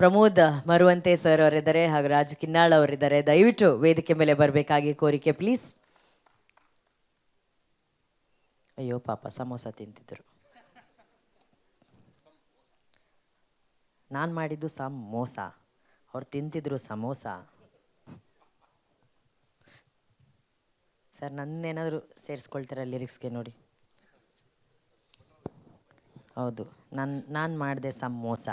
Pramod ಮರುವಂತೆ sir ಅವರಿದ್ದಾರೆ ಹಾಗೂ ರಾಜ್ ಕಿನ್ನಾಳ್ ಅವರಿದ್ದಾರೆ. ದಯವಿಟ್ಟು ವೇದಿಕೆ ಮೇಲೆ ಬರಬೇಕಾಗಿ ಕೋರಿಕೆ ಪ್ಲೀಸ್. ಅಯ್ಯೋ ಪಾಪ ಸಮೋಸ ತಿಂತಿದ್ರು. ನಾನು ಮಾಡಿದ್ದು ಸಮೋಸ, ಅವ್ರು ತಿಂತಿದ್ರು ಸಮೋಸ. ಸರ್ ನನ್ನೇನಾದರೂ ಸೇರಿಸ್ಕೊಳ್ತೀರಾ ಲಿರಿಕ್ಸ್ಗೆ? ನೋಡಿ, ಹೌದು, ನಾನು ಮಾಡಿದೆ ಸಮೋಸ,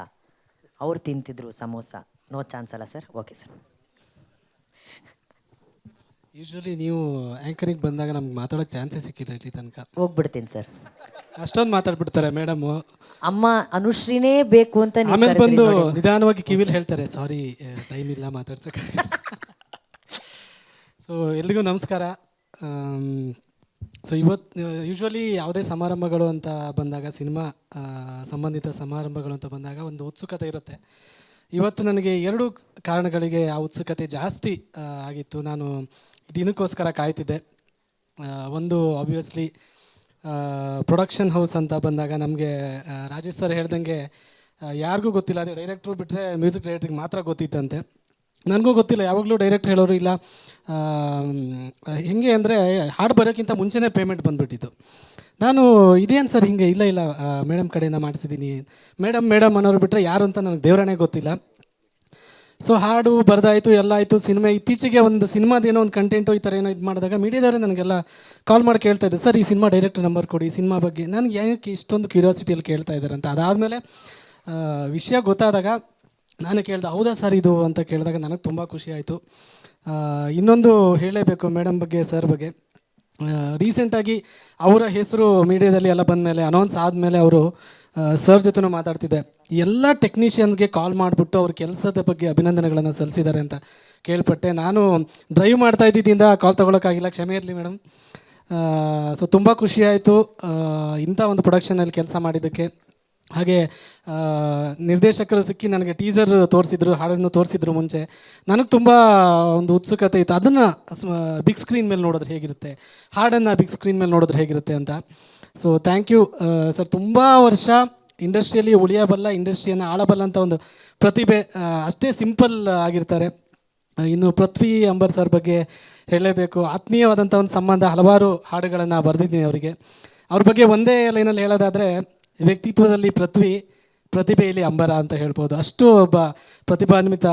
ಅವ್ರು ತಿಂತಿದ್ರು ಸಮೋಸ. ನೋ ಚಾನ್ಸ್ ಅಲ್ಲ ಸರ್? Okay sir. ಯೂಶ್ವಲಿ ನೀವು ಆ್ಯಂಕರಿಂಗ್ ಬಂದಾಗ ನಮ್ಗೆ ಮಾತಾಡೋಕ್ಕೆ ಚಾನ್ಸೇ ಸಿಕ್ಕಿಲ್ಲ ಇಲ್ಲಿ ತನಕ. ಹೋಗ್ಬಿಡ್ತೀನಿ ಸರ್. ಅಷ್ಟೊಂದು ಮಾತಾಡ್ಬಿಡ್ತಾರೆ ಮೇಡಮು. ಅಮ್ಮ ಅನುಶ್ರೀನೇ ಬೇಕು ಅಂತ ನೀವು ಆಮೇಲೆ ಕರೆದ್ರಿ ಬಂದು ನೋಡಿ. ನಿಧಾನವಾಗಿ ಕಿವಿಲಿ ಹೇಳ್ತಾರೆ, ಸಾರಿ ಟೈಮ್ ಇಲ್ಲ ಮಾತಾಡ್ಸಕ್ಕೆ. ಸೊ ಎಲ್ರಿಗೂ ನಮಸ್ಕಾರ. ಸೊ ಇವತ್ತು ಯೂಶ್ವಲಿ ಯಾವುದೇ ಸಮಾರಂಭಗಳು ಅಂತ ಬಂದಾಗ, ಸಿನಿಮಾ ಸಂಬಂಧಿತ ಸಮಾರಂಭಗಳು ಅಂತ ಬಂದಾಗ ಒಂದು ಉತ್ಸುಕತೆ ಇರುತ್ತೆ. ಇವತ್ತು ನನಗೆ 2 ಕಾರಣಗಳಿಗೆ ಆ ಉತ್ಸುಕತೆ ಜಾಸ್ತಿ ಆಗಿತ್ತು. ನಾನು ದಿನಕ್ಕೋಸ್ಕರ ಕಾಯ್ತಿದ್ದೆ. ಒಂದು ಆಬ್ವಿಯಸ್ಲಿ ಪ್ರೊಡಕ್ಷನ್ ಹೌಸ್ ಅಂತ ಬಂದಾಗ ನಮಗೆ ರಾಜೇಶ್ ಸರ್ ಹೇಳ್ದಂಗೆ ಯಾರಿಗೂ ಗೊತ್ತಿಲ್ಲ, ಅದೇ ಡೈರೆಕ್ಟ್ರು ಬಿಟ್ಟರೆ ಮ್ಯೂಸಿಕ್ ಡೈರೆಕ್ಟ್ರಿಗೆ ಮಾತ್ರ ಗೊತ್ತಿತ್ತಂತೆ. ನನಗೂ ಗೊತ್ತಿಲ್ಲ, ಯಾವಾಗಲೂ ಡೈರೆಕ್ಟ್ ಹೇಳೋರು ಇಲ್ಲ. ಹೇಗೆ ಅಂದರೆ ಹಾಡು ಬರೋಕ್ಕಿಂತ ಮುಂಚೆನೇ ಪೇಮೆಂಟ್ ಬಂದುಬಿಟ್ಟಿತ್ತು. ನಾನು ಇದೇನು ಸರ್ ಹಿಂಗೆ? ಇಲ್ಲ ಇಲ್ಲ ಮೇಡಮ್ ಕಡೆಯಿಂದ ಮಾಡಿಸಿದ್ದೀನಿ. ಮೇಡಮ್ ಅನ್ನೋರು ಬಿಟ್ಟರೆ ಯಾರು ಅಂತ ನನಗೆ ದೇವರೇ ಗೊತ್ತಿಲ್ಲ. ಸೊ ಹಾಡು ಬರೆದಾಯಿತು, ಎಲ್ಲ ಆಯಿತು. ಸಿನಿಮಾ ಇತ್ತೀಚೆಗೆ ಒಂದು ಸಿನಿಮಾದೇನೋ ಒಂದು ಕಂಟೆಂಟು ಈ ಥರ ಏನೋ ಇದು ಮಾಡಿದಾಗ ಮೀಡಿಯಾದವರೇ ನನಗೆಲ್ಲ ಕಾಲ್ ಮಾಡಿ ಕೇಳ್ತಾ ಇದ್ದೆ, ಸರ್ ಈ ಸಿನಿಮಾ ಡೈರೆಕ್ಟರ್ ನಂಬರ್ ಕೊಡಿ, ಸಿನಿಮಾ ಬಗ್ಗೆ. ನನಗೆ ಏನಕ್ಕೆ ಇಷ್ಟೊಂದು ಕ್ಯೂರಿಯಾಸಿಟಿಯಲ್ಲಿ ಕೇಳ್ತಾ ಇದ್ದಾರೆ ಅಂತ. ಅದಾದಮೇಲೆ ವಿಷಯ ಗೊತ್ತಾದಾಗ ನಾನು ಕೇಳಿದೆ, ಹೌದಾ ಸರ್ ಇದು ಅಂತ ಕೇಳಿದಾಗ ನನಗೆ ತುಂಬ ಖುಷಿ ಆಯಿತು. ಇನ್ನೊಂದು ಹೇಳಲೇಬೇಕು ಮೇಡಮ್ ಬಗ್ಗೆ, ಸರ್ ಬಗ್ಗೆ. ರೀಸೆಂಟಾಗಿ ಅವರ ಹೆಸರು ಮೀಡಿಯಾದಲ್ಲಿ ಎಲ್ಲ ಬಂದಮೇಲೆ, ಅನೌನ್ಸ್ ಆದಮೇಲೆ ಅವರು ಸರ್ ಜೊತೆನೂ ಮಾತಾಡ್ತಿದ್ದೆ. ಎಲ್ಲ ಟೆಕ್ನಿಷಿಯನ್ಸ್ಗೆ ಕಾಲ್ ಮಾಡಿಬಿಟ್ಟು ಅವ್ರ ಕೆಲಸದ ಬಗ್ಗೆ ಅಭಿನಂದನೆಗಳನ್ನು ಸಲ್ಲಿಸಿದ್ದಾರೆ ಅಂತ ಕೇಳ್ಪಟ್ಟೆ. ನಾನು ಡ್ರೈವ್ ಮಾಡ್ತಾ ಇದ್ದಿದ್ದರಿಂದ ಕಾಲ್ ತೊಗೊಳಕ್ಕಾಗಿಲ್ಲ, ಕ್ಷಮೆ ಇರಲಿ ಮೇಡಮ್. ಸೊ ತುಂಬ ಖುಷಿಯಾಯಿತು ಇಂಥ ಒಂದು ಪ್ರೊಡಕ್ಷನಲ್ಲಿ ಕೆಲಸ ಮಾಡಿದ್ದಕ್ಕೆ. ಹಾಗೆ ನಿರ್ದೇಶಕರು ಸಿಕ್ಕಿ ನನಗೆ ಟೀಸರ್ ತೋರಿಸಿದ್ರು, ಹಾಡನ್ನು ತೋರಿಸಿದ್ರು ಮುಂಚೆ. ನನಗೆ ತುಂಬ ಒಂದು ಉತ್ಸುಕತೆ ಇತ್ತು, ಅದನ್ನು ಬಿಗ್ ಸ್ಕ್ರೀನ್ ಮೇಲೆ ನೋಡಿದ್ರೆ ಹೇಗಿರುತ್ತೆ, ಹಾಡನ್ನು ಬಿಗ್ ಸ್ಕ್ರೀನ್ ಮೇಲೆ ನೋಡಿದ್ರೆ ಹೇಗಿರುತ್ತೆ ಅಂತ. So thank you sir. ತುಂಬ ವರ್ಷ ಇಂಡಸ್ಟ್ರಿಯಲ್ಲಿ ಉಳಿಯಬಲ್ಲ, ಇಂಡಸ್ಟ್ರಿಯನ್ನು ಆಳಬಲ್ಲ ಅಂತ ಒಂದು ಪ್ರತಿಭೆ, ಅಷ್ಟೇ ಸಿಂಪಲ್ ಆಗಿರ್ತಾರೆ. ಇನ್ನು ಪೃಥ್ವಿ ಅಂಬರ್ ಸರ್ ಬಗ್ಗೆ ಹೇಳಲೇಬೇಕು. ಆತ್ಮೀಯವಾದಂಥ ಒಂದು ಸಂಬಂಧ, ಹಲವಾರು ಹಾಡುಗಳನ್ನು ಬರೆದಿದ್ದೀನಿ ಅವರಿಗೆ. ಅವ್ರ ಬಗ್ಗೆ ಒಂದೇ ಲೈನಲ್ಲಿ ಹೇಳೋದಾದರೆ, ವ್ಯಕ್ತಿತ್ವದಲ್ಲಿ ಪೃಥ್ವಿ, ಪ್ರತಿಭೆಯಲ್ಲಿ ಅಂಬರ ಅಂತ ಹೇಳ್ಬೋದು. ಅಷ್ಟು ಒಬ್ಬ ಪ್ರತಿಭಾನ್ವಿತ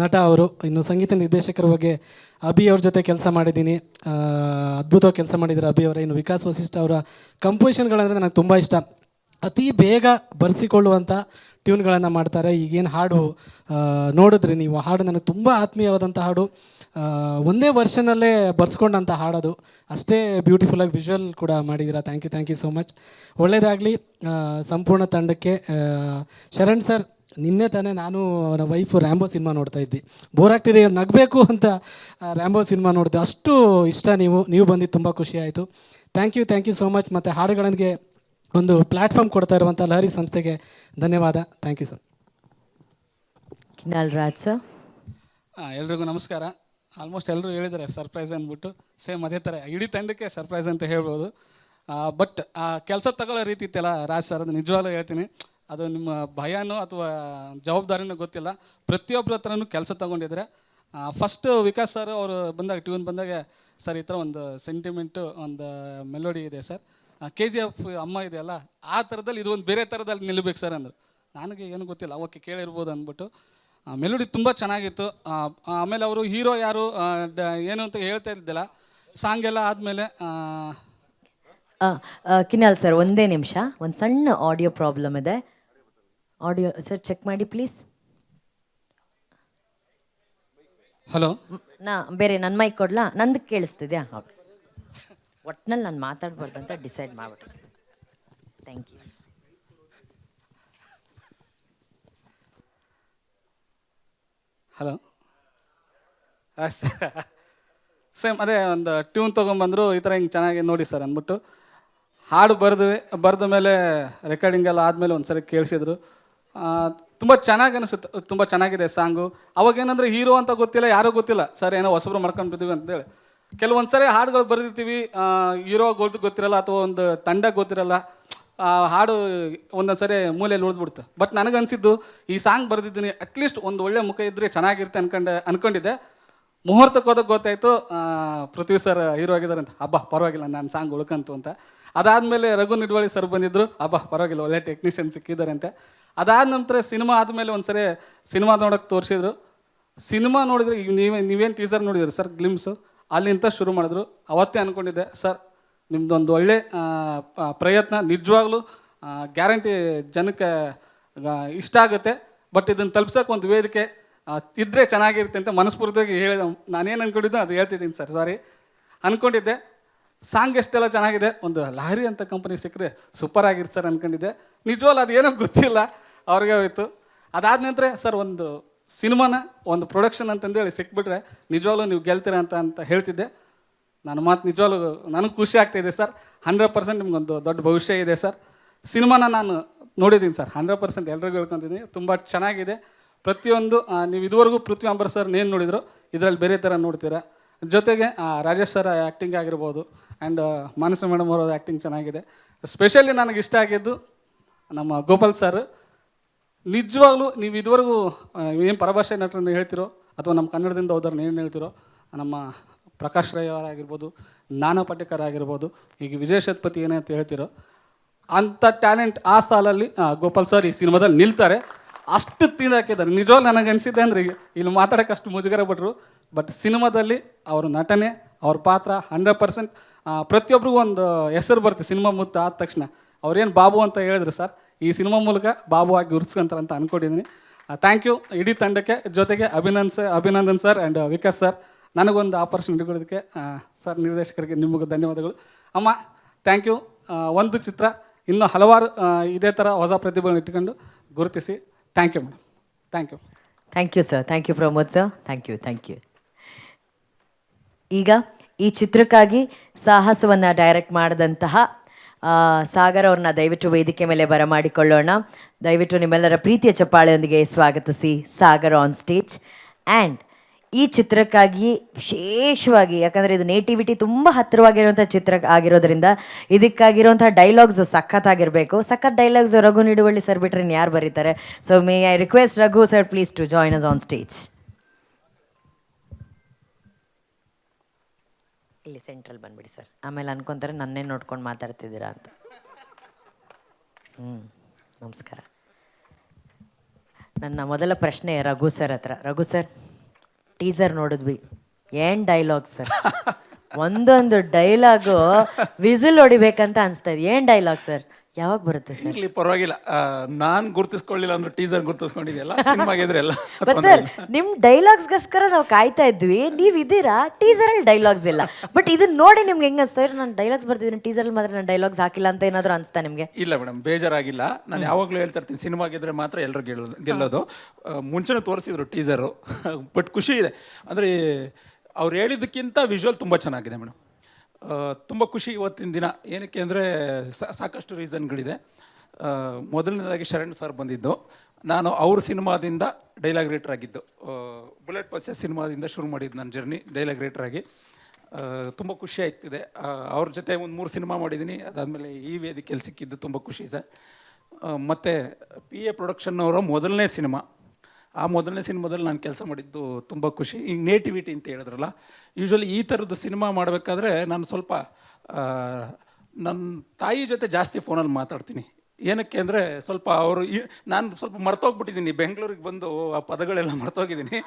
ನಟ ಅವರು. ಇನ್ನು ಸಂಗೀತ ನಿರ್ದೇಶಕರ ಬಗ್ಗೆ ಅಭಿ ಅವ್ರ ಜೊತೆ ಕೆಲಸ ಮಾಡಿದ್ದೀನಿ, ಅದ್ಭುತವಾಗಿ ಕೆಲಸ ಮಾಡಿದ್ದಾರೆ ಅಭಿ ಅವರ. ಇನ್ನು ವಿಕಾಸ್ ವಸಿಷ್ಠ ಅವರ ಕಂಪೋಸಿಷನ್ಗಳಂದರೆ ನನಗೆ ತುಂಬ ಇಷ್ಟ. ಅತಿ ಬೇಗ ಬರೆಸಿಕೊಳ್ಳುವಂಥ ಟ್ಯೂನ್ಗಳನ್ನು ಮಾಡ್ತಾರೆ. ಈಗೇನು ಹಾಡು ನೋಡಿದ್ರಿ ನೀವು, ಹಾಡು ನನಗೆ ತುಂಬ ಆತ್ಮೀಯವಾದಂಥ ಹಾಡು. ಒಂದೇ ವರ್ಷನಲ್ಲೇ ಬರ್ಸ್ಕೊಂಡಂಥ ಹಾಡೋದು, ಅಷ್ಟೇ ಬ್ಯೂಟಿಫುಲ್ಲಾಗಿ ವಿಜುವಲ್ ಕೂಡ ಮಾಡಿದ್ದೀರಾ. Thank you so much. ಒಳ್ಳೆಯದಾಗಲಿ ಸಂಪೂರ್ಣ ತಂಡಕ್ಕೆ. ಶರಣ್ ಸರ್, ನಿನ್ನೆ ತಾನೇ ನಾನು ನನ್ನ ವೈಫು ರ್ಯಾಂಬೋ ಸಿನಿಮಾ ನೋಡ್ತಾ ಇದ್ವಿ. ಬೋರ್ ಆಗ್ತಿದೆ, ನಗಬೇಕು ಅಂತ ರ್ಯಾಂಬೋ ಸಿನಿಮಾ ನೋಡಿದೆ. ಅಷ್ಟು ಇಷ್ಟ ನೀವು ಬಂದಿದ್ದು ತುಂಬ ಖುಷಿ ಆಯಿತು. Thank you so much. ಮತ್ತು ಹಾಡುಗಳಿಗೆ ಒಂದು ಪ್ಲ್ಯಾಟ್ಫಾರ್ಮ್ ಕೊಡ್ತಾ ಇರುವಂಥ ಲಹರಿ ಸಂಸ್ಥೆಗೆ ಧನ್ಯವಾದ. Thank you sir. Kinnal Raj sir. ಎಲ್ರಿಗೂ ನಮಸ್ಕಾರ. ಆಲ್ಮೋಸ್ಟ್ ಎಲ್ಲರೂ ಹೇಳಿದ್ದಾರೆ ಸರ್ಪ್ರೈಸ್ ಅಂದ್ಬಿಟ್ಟು, ಸೇಮ್ ಅದೇ ಥರ ಇಡೀ ತಂಡಕ್ಕೆ ಸರ್ಪ್ರೈಸ್ ಅಂತ ಹೇಳ್ಬೋದು. ಬಟ್ ಕೆಲಸ ತಗೊಳ್ಳೋ ರೀತಿ ಇತ್ತಲ್ಲ ರಾಜ್ ಸರ್, ಅದು ನಿಜವಾಗ್ಲೂ ಹೇಳ್ತೀನಿ, ಅದು ನಿಮ್ಮ ಭಯನೋ ಅಥವಾ ಜವಾಬ್ದಾರಿನೋ ಗೊತ್ತಿಲ್ಲ. ಪ್ರತಿಯೊಬ್ಬರ ಹತ್ರನೂ ಕೆಲಸ ತೊಗೊಂಡಿದ್ರೆ. ಫಸ್ಟು ವಿಕಾಸ್ ಸರ್ ಅವರು ಬಂದಾಗ, ಟ್ಯೂನ್ ಬಂದಾಗ, ಸರ್ ಈ ಥರ ಒಂದು ಸೆಂಟಿಮೆಂಟು, ಒಂದು ಮೆಲೋಡಿ ಇದೆ ಸರ್, KGF ಅಮ್ಮ ಇದೆಯಲ್ಲ ಆ ಥರದಲ್ಲಿ ಇದು ಒಂದು ಬೇರೆ ಥರದಲ್ಲಿ ನಿಲ್ಲಬೇಕು ಸರ್ ಅಂದರು. ನನಗೆ ಏನು ಗೊತ್ತಿಲ್ಲ, ಓಕೆ ಕೇಳಿರ್ಬೋದು ಅಂದ್ಬಿಟ್ಟು. ಮೆಲೋಡಿ ತುಂಬ ಚೆನ್ನಾಗಿತ್ತು. ಆಮೇಲೆ ಅವರು ಹೀರೋ ಯಾರು ಏನು ಅಂತ ಹೇಳ್ತಾ ಇದ್ದಿಲ್ಲ. ಸಾಂಗ್ ಎಲ್ಲ ಆದಮೇಲೆ ಕಿನ್ನಾಳ್ ಸರ್, ಒಂದೇ ನಿಮಿಷ, ಒಂದು ಸಣ್ಣ ಆಡಿಯೋ ಪ್ರಾಬ್ಲಮ್ ಇದೆ. ಆಡಿಯೋ ಸರ್ ಚೆಕ್ ಮಾಡಿ ಪ್ಲೀಸ್. ಹಲೋ, ಬೇರೆ ನನ್ನ ಮೈಕ್ ಕೊಡ್ಲಾ? ನಂದು ಕೇಳಿಸ್ತಿದ್ಯಾ? ಓಕೆ. ಒಟ್ನಲ್ಲಿ ನಾನು ಮಾತಾಡ್ಬಾರ್ದು ಅಂತ ಡಿಸೈಡ್ ಮಾಡಿಬಿಟ್ಟು. Thank you. ಹಲೋ. ಸೇಮ್ ಅದೇ ಒಂದು ಟ್ಯೂನ್ ತೊಗೊಂಬಂದರು, ಈ ಥರ ಹಿಂಗೆ ಚೆನ್ನಾಗಿ ನೋಡಿ ಸರ್ ಅಂದ್ಬಿಟ್ಟು ಹಾಡು ಬರೆದ ಮೇಲೆ ರೆಕಾರ್ಡಿಂಗ್ ಎಲ್ಲ ಆದಮೇಲೆ ಒಂದು ಸರಿ ಕೇಳಿಸಿದ್ರು. ತುಂಬ ಚೆನ್ನಾಗಿ ಅನಿಸುತ್ತೆ, ತುಂಬ ಚೆನ್ನಾಗಿದೆ ಸಾಂಗು. ಅವಾಗೇನಂದರೆ ಹೀರೋ ಅಂತ ಗೊತ್ತಿಲ್ಲ, ಯಾರೂ ಗೊತ್ತಿಲ್ಲ, ಸರ್ ಏನೋ ಹೊಸಬ್ರು ಮಾಡ್ಕೊಂಡ್ಬಿಡ್ತೀವಿ ಅಂತೇಳಿ. ಕೆಲವೊಂದು ಸರಿ ಹಾಡುಗಳು ಬರೆದಿರ್ತೀವಿ, ಹೀರೋ ಗೊತ್ತಿರಲ್ಲ ಅಥವಾ ಒಂದು ತಂಡ ಗೊತ್ತಿರಲ್ಲ. ಹಾಡು ಒಂದೊಂದು ಸರಿ ಮೂಲೆಯಲ್ಲಿ ಉಳಿದ್ಬಿಡ್ತು. ಬಟ್ ನನಗನ್ಸಿದ್ದು ಈ ಸಾಂಗ್ ಬರೆದಿದ್ದೀನಿ, ಅಟ್ಲೀಸ್ಟ್ ಒಂದು ಒಳ್ಳೆ ಮುಖ ಇದ್ದರೆ ಚೆನ್ನಾಗಿರುತ್ತೆ ಅನ್ಕೊಂಡಿದ್ದೆ. ಮುಹೂರ್ತಕ್ಕೆ ಹೋದಾಗ ಗೊತ್ತಾಯಿತು ಪೃಥ್ವಿ ಸರ್ ಹೀರೋ ಆಗಿದ್ದಾರೆ ಅಂತ. ಹಬ್ಬ ಪರವಾಗಿಲ್ಲ, ನಾನು ಸಾಂಗ್ ಉಳ್ಕಂತು ಅಂತ. ಅದಾದಮೇಲೆ ರಘು ನಿಡ್ವಾಳಿ ಸರ್ ಬಂದಿದ್ದರು, ಹಬ್ಬ ಪರವಾಗಿಲ್ಲ ಒಳ್ಳೆ ಟೆಕ್ನಿಷಿಯನ್ ಸಿಕ್ಕಿದ್ದಾರೆ ಅಂತ. ಅದಾದ ನಂತರ ಸಿನಿಮಾ ಆದಮೇಲೆ ಒಂದು ಸರಿ ಸಿನಿಮಾ ನೋಡೋಕ್ಕೆ ತೋರಿಸಿದ್ರು. ಸಿನಿಮಾ ನೋಡಿದ್ರೆ ನೀವೇನು ಟೀಸರ್ ನೋಡಿದ್ರಿ ಸರ್ ಗ್ಲಿಮ್ಸು, ಅಲ್ಲಿಂದ ಶುರು ಮಾಡಿದ್ರು. ಅವತ್ತೇ ಅಂದ್ಕೊಂಡಿದ್ದೆ ಸರ್ ನಿಮ್ಮದೊಂದು ಒಳ್ಳೆ ಪ್ರಯತ್ನ ನಿಜವಾಗ್ಲೂ ಗ್ಯಾರಂಟಿ ಜನಕ್ಕೆ ಇಷ್ಟ ಆಗುತ್ತೆ. ಬಟ್ ಇದನ್ನು ತಲುಪ್ಸೋಕೆ ಒಂದು ವೇದಿಕೆ ಇದ್ದರೆ ಚೆನ್ನಾಗಿರುತ್ತೆ ಅಂತ ಮನಸ್ಫೂರ್ತಿಯಾಗಿ ಹೇಳಿದೆ. ನಾನೇನು ಅಂದ್ಕೊಂಡಿದ್ದೆ ಅದು ಹೇಳ್ತಿದ್ದೀನಿ ಸರ್, ಸಾರಿ. ಅಂದ್ಕೊಂಡಿದ್ದೆ ಸಾಂಗ್ ಎಷ್ಟೆಲ್ಲ ಚೆನ್ನಾಗಿದೆ, ಒಂದು ಲಾರಿ ಅಂತ ಕಂಪನಿ ಸಿಕ್ಕರೆ ಸೂಪರ್ ಆಗಿರುತ್ತೆ ಸರ್ ಅಂದ್ಕೊಂಡಿದ್ದೆ. ನಿಜವಾಗ್ಲೂ ಅದು ಏನೋ ಗೊತ್ತಿಲ್ಲ, ಅವ್ರಿಗೆ ಹೋಯ್ತು. ಅದಾದ ನಂತರ ಸರ್ ಒಂದು ಸಿನಿಮಾನ ಒಂದು ಪ್ರೊಡಕ್ಷನ್ ಅಂತಂದೇಳಿ ಸಿಕ್ಬಿಟ್ರೆ ನಿಜವಾಗ್ಲೂ ನೀವು ಗೆಲ್ತೀರ ಅಂತ ಹೇಳ್ತಿದ್ದೆ. ನನ್ನ ಮಾತು ನಿಜವಾಗ್ಲೂ ನನಗೆ ಖುಷಿ ಆಗ್ತಾಯಿದೆ ಸರ್. 100% ನಿಮ್ಗೊಂದು ದೊಡ್ಡ ಭವಿಷ್ಯ ಇದೆ ಸರ್. ಸಿನಿಮಾನ ನಾನು ನೋಡಿದ್ದೀನಿ ಸರ್, 100% ಎಲ್ರಿಗೂ ಹೇಳ್ಕೊತಿದ್ದೀನಿ, ತುಂಬ ಚೆನ್ನಾಗಿದೆ. ಪ್ರತಿಯೊಂದು ನೀವು ಇದುವರೆಗೂ ಪೃಥ್ವಿ ಅಂಬರ್ ಸರ್ ಏನು ನೋಡಿದ್ರು ಇದರಲ್ಲಿ ಬೇರೆ ಥರ ನೋಡ್ತೀರಾ. ಜೊತೆಗೆ ರಾಜೇಶ್ ಸರ್ ಆ್ಯಕ್ಟಿಂಗ್ ಆಗಿರ್ಬೋದು ಆ್ಯಂಡ್ ಮಾನಸ ಮೇಡಮ್ ಅವರ ಆ್ಯಕ್ಟಿಂಗ್ ಚೆನ್ನಾಗಿದೆ. ಸ್ಪೆಷಲಿ ನನಗೆ ಇಷ್ಟ ಆಗಿದ್ದು ನಮ್ಮ ಗೋಪಾಲ್ ಸರ್. ನಿಜವಾಗ್ಲೂ ನೀವು ಇದುವರೆಗೂ ಏನು ಪರಭಾಷೆ ನಟರನ್ನು ಹೇಳ್ತಿರೋ ಅಥವಾ ನಮ್ಮ ಕನ್ನಡದಿಂದ ಹೋದವ್ರನ್ನ ಏನು ಹೇಳ್ತಿರೋ, ನಮ್ಮ ಪ್ರಕಾಶ್ ರೈ ಅವರಾಗಿರ್ಬೋದು, ನಾನಾ ಪಾಟೇಕರ್ ಆಗಿರ್ಬೋದು, ಈಗ ವಿಜಯ್ ಶತಪಥಿ ಏನಂತ ಹೇಳ್ತಿರೋ ಅಂಥ ಟ್ಯಾಲೆಂಟ್ ಆ ಸಾಲಲ್ಲಿ ಗೋಪಾಲ್ ಸರ್ ಈ ಸಿನಿಮಾದಲ್ಲಿ ನಿಲ್ತಾರೆ. ಅಷ್ಟು ತಿಂದಾಕಿದ್ದಾರೆ. ನಿಜವಾಗ್ಲೂ ನನಗೆ ಅನಿಸಿದೆ ಅಂದರೆ ಇಲ್ಲಿ ಮಾತಾಡೋಕ್ಕೆ ಅಷ್ಟು ಮುಜುಗರ ಪಟ್ಟರು. ಬಟ್ ಸಿನಿಮಾದಲ್ಲಿ ಅವ್ರ ನಟನೆ, ಅವ್ರ ಪಾತ್ರ 100% ಪ್ರತಿಯೊಬ್ಬರಿಗೂ ಒಂದು ಹೆಸರು ಬರುತ್ತೆ ಸಿನಿಮಾ ಮುತ್ತ ಆದ ತಕ್ಷಣ. ಅವ್ರೇನು ಬಾಬು ಅಂತ ಹೇಳಿದ್ರು ಸರ್, ಈ ಸಿನಿಮಾ ಮೂಲಕ ಬಾಬು ಆಗಿ ಗುರುತಿಸ್ಕೊಂತಾರೆ ಅಂತ ಅಂದ್ಕೊಂಡಿದ್ದೀನಿ. ಥ್ಯಾಂಕ್ ಯು ಇಡೀ ತಂಡಕ್ಕೆ. ಜೊತೆಗೆ Abhinandan sir and Vikas sir ನನಗೊಂದು ಆಪರ್ಚುನಿಟಿ ಕೊಡೋದಕ್ಕೆ ಸರ್, ನಿರ್ದೇಶಕರಿಗೆ ನಿಮಗೂ ಧನ್ಯವಾದಗಳು. ಅಮ್ಮ ಥ್ಯಾಂಕ್ ಯು. ಒಂದು ಚಿತ್ರ ಇನ್ನೂ ಹಲವಾರು ಇದೇ ಥರ ಹೊಸ ಪ್ರತಿಭೆಗಳನ್ನು ಇಟ್ಕೊಂಡು ಗುರುತಿಸಿ. Thank you madam. Thank you. Thank you sir. Thank you Pramod sir. Thank you. ಈಗ ಈ ಚಿತ್ರಕ್ಕಾಗಿ ಸಾಹಸವನ್ನು ಡೈರೆಕ್ಟ್ ಮಾಡಿದಂತಹ ಸಾಗರ್ ಅವ್ರನ್ನ ದಯವಿಟ್ಟು ವೇದಿಕೆ ಮೇಲೆ ಬರಮಾಡಿಕೊಳ್ಳೋಣ. ದಯವಿಟ್ಟು ನಿಮ್ಮೆಲ್ಲರ ಪ್ರೀತಿಯ ಚಪ್ಪಾಳೆಯೊಂದಿಗೆ ಸ್ವಾಗತಿಸಿ ಸಾಗರ್ ಆನ್ ಸ್ಟೇಜ್. ಆ್ಯಂಡ್ ಈ ಚಿತ್ರಕ್ಕಾಗಿ ವಿಶೇಷವಾಗಿ, ಯಾಕಂದರೆ ಇದು ನೇಟಿವಿಟಿ ತುಂಬ ಹತ್ತಿರವಾಗಿರುವಂಥ ಚಿತ್ರ ಆಗಿರೋದ್ರಿಂದ ಇದಕ್ಕಾಗಿರುವಂಥ ಡೈಲಾಗ್ಸು ಸಖತ್ತಾಗಿರಬೇಕು. ಸಖತ್ ಡೈಲಾಗ್ಸು ರಘು ನಿಡುವಳ್ಳಿ ಸರ್ ಬಿಟ್ಟರೆ ಇನ್ನು ಬರೀತಾರೆ. So may I request Raghu sir please to join us on stage. ಇಲ್ಲಿ ಸೆಂಟ್ರಲ್ ಬಂದ್ಬಿಡಿ ಸರ್, ಆಮೇಲೆ ಅನ್ಕೊಂತಾರೆ ನನ್ನೇ ನೋಡ್ಕೊಂಡು ಮಾತಾಡ್ತಿದ್ದೀರಾ ಅಂತ. ನಮಸ್ಕಾರ. ನನ್ನ ಮೊದಲ ಪ್ರಶ್ನೆ ರಘು ಸರ್ ಹತ್ರ. ರಘು ಸರ್, ಟೀಸರ್ ನೋಡಿದ್ವಿ, ಏನು ಡೈಲಾಗ್ ಸರ್, ಒಂದೊಂದು ಡೈಲಾಗು ವಿಸಿಲ್ ಹೊಡಿಬೇಕಂತ ಅನಿಸ್ತಾ ಇದೆ. ಏನು ಡೈಲಾಗ್ ಸರ್, ಯಾವಾಗ ಬರುತ್ತೆ ಸರ್? ಇರಲಿ ಪರವಾಗಿಲ್ಲ, ನಾನು ಗುರ್ತಿಸ್ಕೊಳ್ಳಿಲ್ಲ ಅಂದ್ರೆ ಟೀಸರ್ ಗುರ್ತಿಸ್ಕೊಂಡಿದೆಯಲ್ಲ, ಸಿನಿಮಾಗಿದ್ರೆ ಎಲ್ಲ. ಬಟ್ ಸರ್ ನಿಮ್ಮ ಡೈಲಾಗ್ಸ್ಗೋಸ್ಕರ ನಾವು ಕಾಯ್ತಾ ಇದ್ವಿ, ನೀವು ಇದ್ದೀರಾ, ಟೀಸರಲ್ಲಿ ಡೈಲಾಗ್ಸ್ ಇಲ್ಲ. ಬಟ್ ಇದನ್ನ ನೋಡಿ ನಿಮ್ಗೆ ಹೆಂಗೆ ಅನಿಸ್ತಾ ಇರೋ, ನಾನು ಡೈಲಾಗ್ಸ್ ಬರ್ತಿದ್ದೀನಿ, ಟೀಸರಲ್ಲಿ ಮಾತ್ರ ನಾನು ಡೈಲಾಗ್ಸ್ ಹಾಕಿಲ್ಲ ಅಂತ ಏನಾದರೂ ಅನಿಸ್ತಾ ನಿಮಗೆ? ಇಲ್ಲ ಮೇಡಮ್, ಬೇಜಾರಾಗಿಲ್ಲ. ನಾನು ಯಾವಾಗಲೂ ಹೇಳ್ತಾ ಇರ್ತೀನಿ, ಸಿನಿಮಾಗಿದ್ರೆ ಮಾತ್ರ ಎಲ್ಲರೂ ಗೆಲ್ಲೋದು. ಮುಂಚೆನೇ ತೋರಿಸಿದ್ರು ಟೀಸರು, ಬಟ್ ಖುಷಿ ಇದೆ. ಅಂದರೆ ಅವ್ರು ಹೇಳಿದ್ದಕ್ಕಿಂತ ವಿಜುವಲ್ ತುಂಬ ಚೆನ್ನಾಗಿದೆ ಮೇಡಮ್. ತುಂಬ ಖುಷಿ ಇವತ್ತಿನ ದಿನ. ಏನಕ್ಕೆ ಅಂದರೆ ಸಾಕಷ್ಟು ರೀಸನ್ಗಳಿದೆ. ಮೊದಲನೇದಾಗಿ ಶರಣ್ ಸರ್ ಬಂದಿದ್ದು, ನಾನು ಅವ್ರ ಸಿನಿಮಾದಿಂದ ಡೈಲಾಗ್ ರೈಟರ್ ಆಗಿದ್ದು. ಬುಲೆಟ್ ಪಸ್ಯ ಸಿನಿಮಾದಿಂದ ಶುರು ಮಾಡಿದ್ದು ನನ್ನ ಜರ್ನಿ ಡೈಲಾಗ್ ರೈಟರ್ ಆಗಿ. ತುಂಬ ಖುಷಿ ಆಗ್ತಿದೆ. ಅವ್ರ ಜೊತೆ ಒಂದು 3 ಸಿನಿಮಾ ಮಾಡಿದ್ದೀನಿ. ಅದಾದಮೇಲೆ ಈ ವೇದಿಕೆಯಲ್ಲಿ ಸಿಕ್ಕಿದ್ದು ತುಂಬ ಖುಷಿ ಸರ್. ಮತ್ತು PA ಪ್ರೊಡಕ್ಷನ್ ಅವರ ಮೊದಲನೇ ಸಿನಿಮಾ, ಆ ಮೊದಲನೇ ಸಿನಿಮಾದಲ್ಲಿ ನಾನು ಕೆಲಸ ಮಾಡಿದ್ದು ತುಂಬ ಖುಷಿ. ಈಗ ನೇಟಿವಿಟಿ ಅಂತ ಹೇಳಿದ್ರಲ್ಲ, ಯೂಶ್ವಲಿ ಈ ಥರದ್ದು ಸಿನಿಮಾ ಮಾಡಬೇಕಾದ್ರೆ ನಾನು ಸ್ವಲ್ಪ ನನ್ನ ತಾಯಿ ಜೊತೆ ಜಾಸ್ತಿ ಫೋನಲ್ಲಿ ಮಾತಾಡ್ತೀನಿ. ಏನಕ್ಕೆ ಅಂದರೆ ಸ್ವಲ್ಪ ನಾನು ಸ್ವಲ್ಪ ಮರ್ತೋಗ್ಬಿಟ್ಟಿದ್ದೀನಿ, ಬೆಂಗಳೂರಿಗೆ ಬಂದು ಆ ಪದಗಳೆಲ್ಲ ಮರ್ತೋಗಿದ್ದೀನಿ.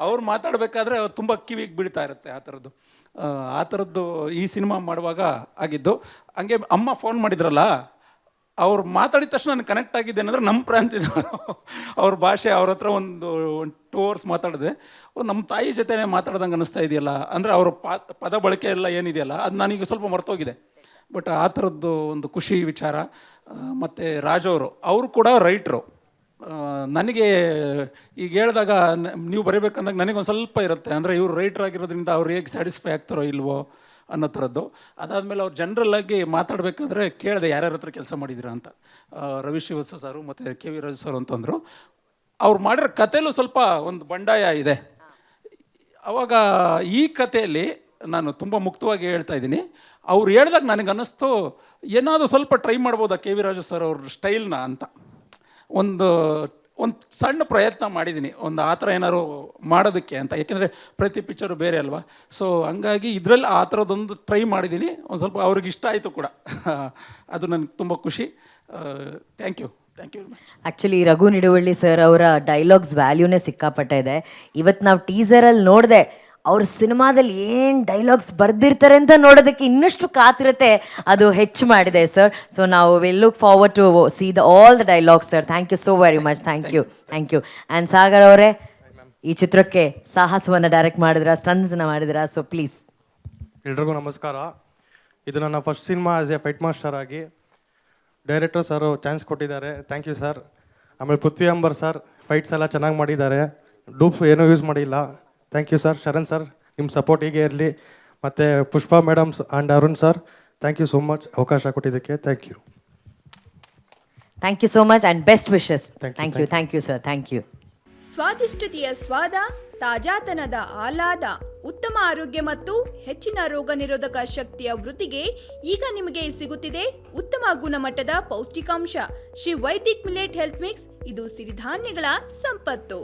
ಅವ್ರು ಮಾತಾಡಬೇಕಾದ್ರೆ ತುಂಬ ಕಿವಿಗೆ ಬೀಳ್ತಾ ಇರುತ್ತೆ. ಆ ಥರದ್ದು ಈ ಸಿನಿಮಾ ಮಾಡುವಾಗ ಆಗಿದ್ದು. ಹಂಗೆ ಅಮ್ಮ ಫೋನ್ ಮಾಡಿದ್ರಲ್ಲ, ಅವ್ರು ಮಾತಾಡಿದ ತಕ್ಷಣ ನಾನು ಕನೆಕ್ಟ್ ಆಗಿದ್ದೆ ಅಂದರೆ ನಮ್ಮ ಪ್ರಾಂತ್ಯದವರು, ಅವ್ರ ಭಾಷೆ, ಅವ್ರ ಹತ್ರ ಒಂದು 2 hours ಮಾತಾಡಿದೆ. ನಮ್ಮ ತಾಯಿ ಜೊತೆ ಮಾತಾಡ್ದಂಗೆ ಅನ್ನಿಸ್ತಾ ಇದೆಯಲ್ಲ, ಅಂದರೆ ಅವ್ರ ಪದ ಬಳಕೆ ಎಲ್ಲ ಏನಿದೆಯಲ್ಲ ಅದು ನನಗೆ ಸ್ವಲ್ಪ ಮರ್ತೋಗಿದೆ. ಬಟ್ ಆ ಥರದ್ದು ಒಂದು ಖುಷಿ ವಿಚಾರ. ಮತ್ತು ರಾಜವರು ಅವರು ಕೂಡ ರೈಟ್ರು. ನನಗೆ ಈಗ ಹೇಳಿದಾಗ ನೀವು ಬರೀಬೇಕಂದಾಗ ನನಗೊಂದು ಸ್ವಲ್ಪ ಇರುತ್ತೆ, ಅಂದರೆ ಇವರು ರೈಟ್ರ್ ಆಗಿರೋದ್ರಿಂದ ಅವ್ರು ಹೇಗೆ ಸ್ಯಾಟಿಸ್ಫೈ ಆಗ್ತಾರೋ ಇಲ್ವೋ ಅನ್ನೋ ಥರದ್ದು. ಅದಾದಮೇಲೆ ಅವ್ರು ಜನರಲ್ಲಾಗಿ ಮಾತಾಡಬೇಕಾದ್ರೆ ಕೇಳಿದೆ ಯಾರ್ಯಾರ ಹತ್ರ ಕೆಲಸ ಮಾಡಿದ್ದೀರಾ ಅಂತ. ರವಿ ಶ್ರೀವತ್ಸ ಸರು ಮತ್ತು KV ರಾಜು ಸರ್ ಅಂತಂದರು. ಅವ್ರು ಮಾಡಿರೋ ಕಥೆಯಲ್ಲೂ ಸ್ವಲ್ಪ ಒಂದು ಬಂಡಾಯ ಇದೆ. ಆವಾಗ ಈ ಕಥೆಯಲ್ಲಿ ನಾನು ತುಂಬ ಮುಕ್ತವಾಗಿ ಹೇಳ್ತಾ ಇದ್ದೀನಿ, ಅವ್ರು ಹೇಳ್ದಾಗ ನನಗೆ ಅನ್ನಿಸ್ತು ಏನಾದರೂ ಸ್ವಲ್ಪ ಟ್ರೈ ಮಾಡ್ಬೋದಾ ಕೆ ವಿ ರಾಜು ಸರ್ ಅವ್ರ ಸ್ಟೈಲ್ನ ಅಂತ. ಒಂದು ಸಣ್ಣ ಪ್ರಯತ್ನ ಮಾಡಿದ್ದೀನಿ, ಒಂದು ಆ ಥರ ಏನಾದ್ರು ಮಾಡೋದಕ್ಕೆ ಅಂತ. ಯಾಕೆಂದರೆ ಪ್ರತಿ ಪಿಕ್ಚರು ಬೇರೆ ಅಲ್ವಾ. ಸೊ ಹಂಗಾಗಿ ಇದರಲ್ಲಿ ಆ ಥರದ್ದೊಂದು ಟ್ರೈ ಮಾಡಿದ್ದೀನಿ. ಒಂದು ಸ್ವಲ್ಪ ಅವ್ರಿಗೆ ಇಷ್ಟ ಆಯಿತು ಕೂಡ. ಅದು ನನಗೆ ತುಂಬ ಖುಷಿ. Thank you very much. Actually Raghu Nidavalli sir ಅವರ ಡೈಲಾಗ್ಸ್ ವ್ಯಾಲ್ಯೂನೇ ಸಿಕ್ಕಾಪಟ್ಟೆ ಇದೆ. ಇವತ್ತು ನಾವು ಟೀಸರಲ್ಲಿ ನೋಡಿದೆ, ಅವ್ರ ಸಿನಿಮಾದಲ್ಲಿ ಏನು ಡೈಲಾಗ್ಸ್ ಬರ್ದಿರ್ತಾರೆ ಅಂತ ನೋಡೋದಕ್ಕೆ ಇನ್ನಷ್ಟು ಕಾತಿರತೆ ಅದು ಹೆಚ್ಚು ಮಾಡಿದೆ ಸರ್. ಸೊ ನಾವು will look forward to see all the dialogues sir. Thank you so very much. Thank you. And Sagar ಅವರೇ, ಈ ಚಿತ್ರಕ್ಕೆ ಸಾಹಸವನ್ನು ಡೈರೆಕ್ಟ್ ಮಾಡಿದ್ರಾ, ಸ್ಟನ್ಸ್ನ ಮಾಡಿದ್ರಾ? So please. ಎಲ್ರಿಗೂ ನಮಸ್ಕಾರ. ಇದು ನನ್ನ first cinema as a fight master ಆಗಿ. ಡೈರೆಕ್ಟರ್ ಸರ್ ಚಾನ್ಸ್ ಕೊಟ್ಟಿದ್ದಾರೆ, ಥ್ಯಾಂಕ್ ಯು ಸರ್. ಆಮೇಲೆ ಪೃಥ್ವಿ ಅಂಬರ್ ಸರ್ ಫೈಟ್ಸ್ ಎಲ್ಲ ಚೆನ್ನಾಗಿ ಮಾಡಿದ್ದಾರೆ, ಡೂಪ್ ಏನೂ ಯೂಸ್ ಮಾಡಿಲ್ಲ. Thank you sir. Sharan sir, ನಿಮ್ಮ ಸಪೋರ್ಟ್ ಹೀಗೆ ಇರಲಿ. ಮತ್ತು Pushpa madams and Arun sir, thank you so much ಅವಕಾಶ ಕೊಟ್ಟಿದ್ದಕ್ಕೆ. Thank you. Thank you so much and best wishes. Thank you sir. Thank you. ಸ್ವಾದಿಷ್ಟತೆಯ ಸ್ವಾದ, ತಾಜಾತನದ ಆಹ್ಲಾದ, ಉತ್ತಮ ಆರೋಗ್ಯ ಮತ್ತು ಹೆಚ್ಚಿನ ರೋಗ ನಿರೋಧಕ ಶಕ್ತಿಯ ವೃದ್ಧಿಗೆ ಈಗ ನಿಮಗೆ ಸಿಗುತ್ತಿದೆ ಉತ್ತಮ ಗುಣಮಟ್ಟದ ಪೌಷ್ಟಿಕಾಂಶ Shri Vaidik millet health mix. ಇದು ಸಿರಿಧಾನ್ಯಗಳ ಸಂಪತ್ತು.